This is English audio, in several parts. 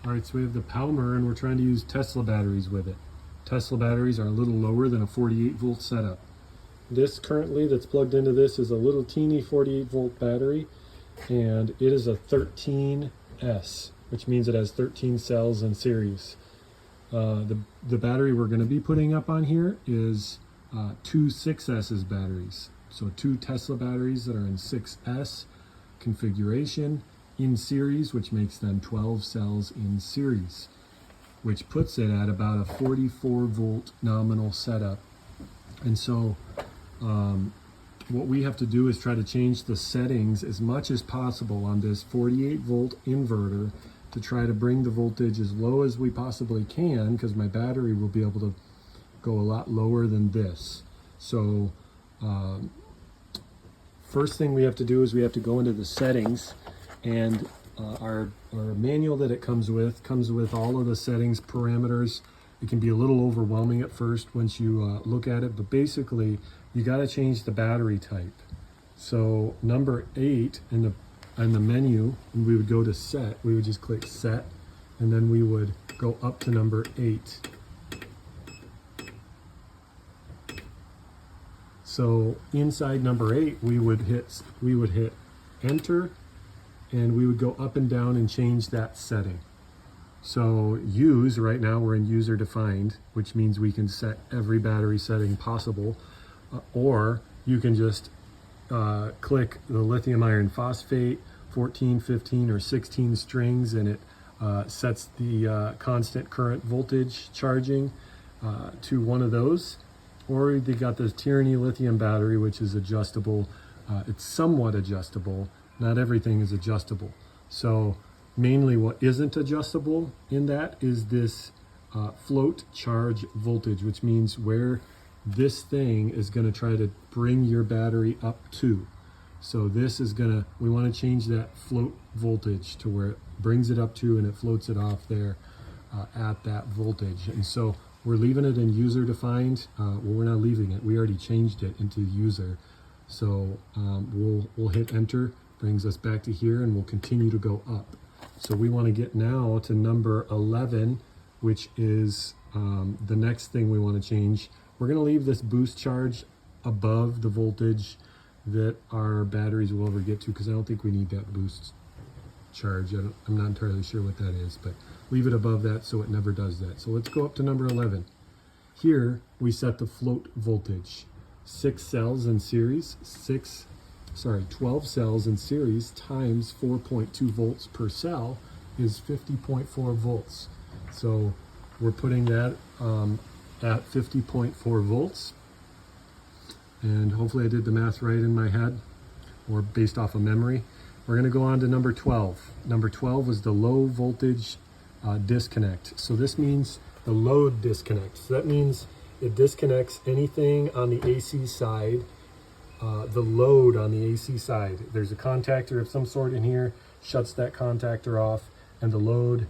All right, so we have the powmr and we're trying to use Tesla batteries with it. Tesla batteries are a little lower than a 48 volt setup. This currently that's plugged into this is a little teeny 48 volt battery, and it is a 13S, which means it has 13 cells in series. The battery we're going to be putting up on here is two 6S's batteries. So two Tesla batteries that are in 6S configuration in series, which makes them 12 cells in series, which puts it at about a 44 volt nominal setup. And so what we have to do is try to change the settings as much as possible on this 48 volt inverter to try to bring the voltage as low as we possibly can, because my battery will be able to go a lot lower than this. So first thing we have to do is we have to go into the settings, and our manual that it comes with all of the settings parameters. It can be a little overwhelming at first once you look at it, but basically you got to change the battery type. So number 8 in the menu, and we would go to set, we would just click set, and then we would go up to number 8. So inside number 8, we would hit enter, and we would go up and down and change that setting. So use, right now we're in user defined, which means we can set every battery setting possible, or you can just click the lithium iron phosphate 14, 15, or 16 strings, and it sets the constant current voltage charging to one of those. Or they got the Tyranny lithium battery, which is adjustable. It's somewhat adjustable. Not everything is adjustable. So mainly what isn't adjustable in that is this float charge voltage, which means where this thing is going to try to bring your battery up to. So this is going to, we want to change that float voltage to where it brings it up to and it floats it off there at that voltage. And so we're leaving it in user defined. Well, we're not leaving it. We already changed it into user. So we'll hit enter, brings us back to here, and we'll continue to go up. So we want to get now to number 11, which is the next thing we want to change. We're going to leave this boost charge above the voltage that our batteries will ever get to, because I don't think we need that boost charge. I'm not entirely sure what that is, but leave it above that so it never does that. So let's go up to number 11. Here we set the float voltage. 6 cells in series, 12 cells in series times 4.2 volts per cell is 50.4 volts. So we're putting that at 50.4 volts. And hopefully I did the math right in my head, or based off of memory. We're going to go on to number 12. Number 12 was the low voltage disconnect. So this means the load disconnect. So that means it disconnects anything on the AC side, the load on the AC side. There's a contactor of some sort in here, shuts that contactor off, and the load,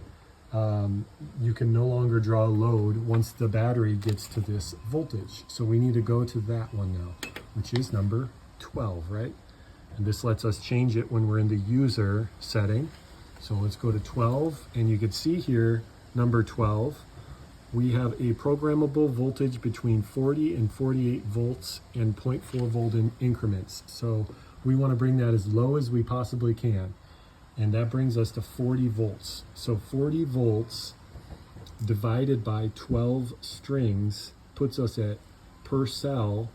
you can no longer draw load once the battery gets to this voltage. So we need to go to that one now, which is number 12, right? And this lets us change it when we're in the user setting. So let's go to 12, and you can see here, number 12, we have a programmable voltage between 40 and 48 volts and 0.4 volt in increments. So we want to bring that as low as we possibly can. And that brings us to 40 volts. So 40 volts divided by 12 strings puts us at per cell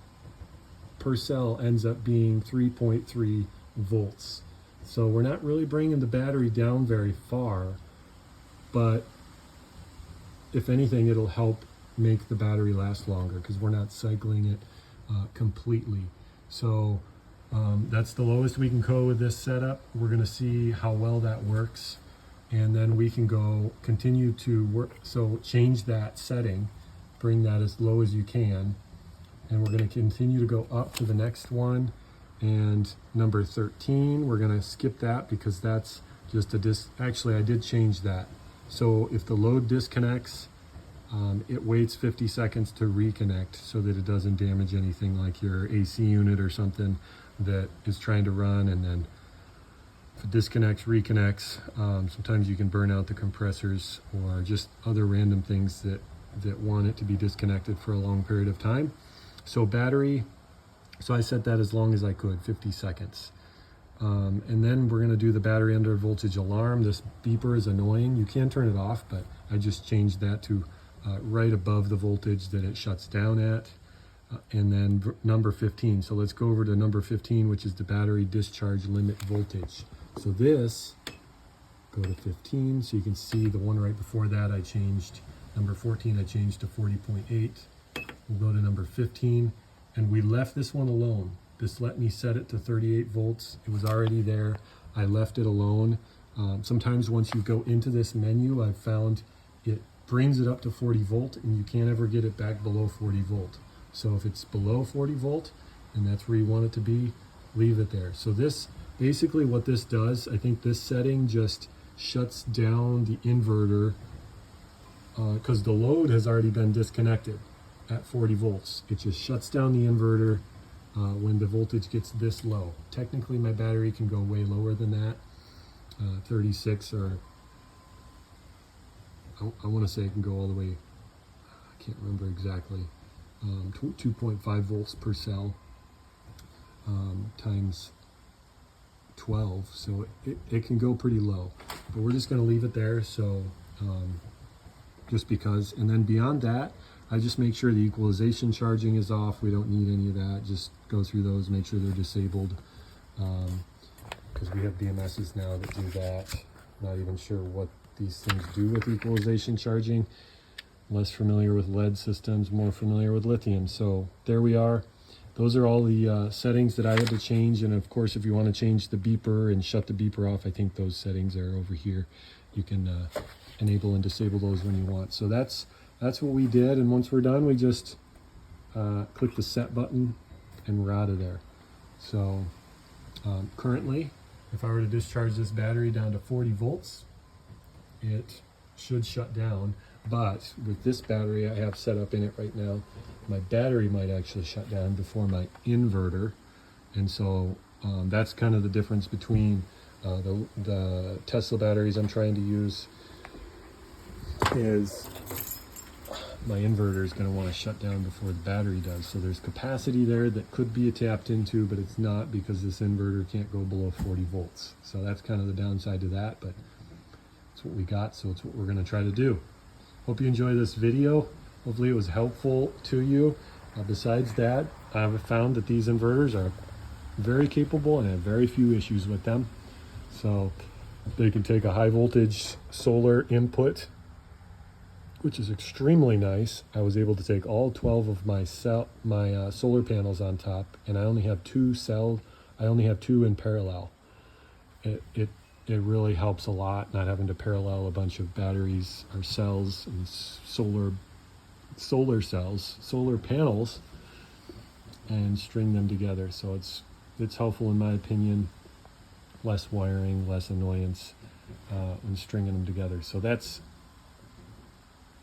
ends up being 3.3 volts. So we're not really bringing the battery down very far, but if anything, it'll help make the battery last longer because we're not cycling it completely. So that's the lowest we can go with this setup. We're going to see how well that works, and then we can go continue to work. So change that setting, bring that as low as you can, and we're going to continue to go up to the next one. And number 13, we're going to skip that because that's just a actually I did change that. So if the load disconnects, it waits 50 seconds to reconnect so that it doesn't damage anything like your AC unit or something that is trying to run, and then if it disconnects, reconnects. Sometimes you can burn out the compressors or just other random things that want it to be disconnected for a long period of time. So battery, so I set that as long as I could, 50 seconds. And then we're gonna do the battery under voltage alarm. This beeper is annoying. You can turn it off, but I just changed that to right above the voltage that it shuts down at. And then number 15. So let's go over to number 15, which is the battery discharge limit voltage. So this, go to 15, so you can see the one right before that I changed. Number 14 I changed to 40.8. We'll go to number 15, and we left this one alone. This let me set it to 38 volts. It was already there. I left it alone. Sometimes once you go into this menu, I've found it brings it up to 40 volt, and you can't ever get it back below 40 volt. So if it's below 40 volt, and that's where you want it to be, leave it there. So this, basically what this does, I think this setting just shuts down the inverter because the load has already been disconnected at 40 volts. It just shuts down the inverter when the voltage gets this low. Technically my battery can go way lower than that, 36 or I want to say it can go all the way, I can't remember exactly, 2.5 volts per cell times 12, so it can go pretty low, but we're just going to leave it there. So just because, and then beyond that I just make sure the equalization charging is off. We don't need any of that. Just go through those, make sure they're disabled, because we have BMSs now that do that. Not even sure what these things do with equalization charging. Less familiar with lead systems, more familiar with lithium. So there we are. Those are all the settings that I had to change. And of course, if you want to change the beeper and shut the beeper off, I think those settings are over here. You can enable and disable those when you want. So that's what we did. And once we're done, we just click the set button and we're out of there. So currently, if I were to discharge this battery down to 40 volts, it should shut down. But with this battery I have set up in it right now, my battery might actually shut down before my inverter. And so that's kind of the difference between the Tesla batteries I'm trying to use. Is my inverter is going to want to shut down before the battery does. So there's capacity there that could be tapped into, but it's not, because this inverter can't go below 40 volts. So that's kind of the downside to that, but it's what we got, so it's what we're going to try to do. Hope you enjoy this video. Hopefully it was helpful to you. Besides that, I've found that these inverters are very capable and have very few issues with them. So they can take a high voltage solar input, which is extremely nice. I was able to take all 12 of my solar panels on top, and I only have two in parallel. It really helps a lot, not having to parallel a bunch of batteries or cells and solar panels and string them together. So it's helpful in my opinion. Less wiring, less annoyance when stringing them together. So that's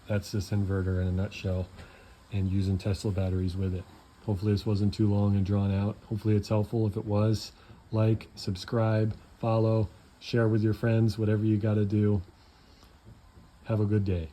this inverter in a nutshell, and using Tesla batteries with it. Hopefully this wasn't too long and drawn out. Hopefully it's helpful. If it was, like, subscribe, follow, share with your friends, whatever you got to do. Have a good day.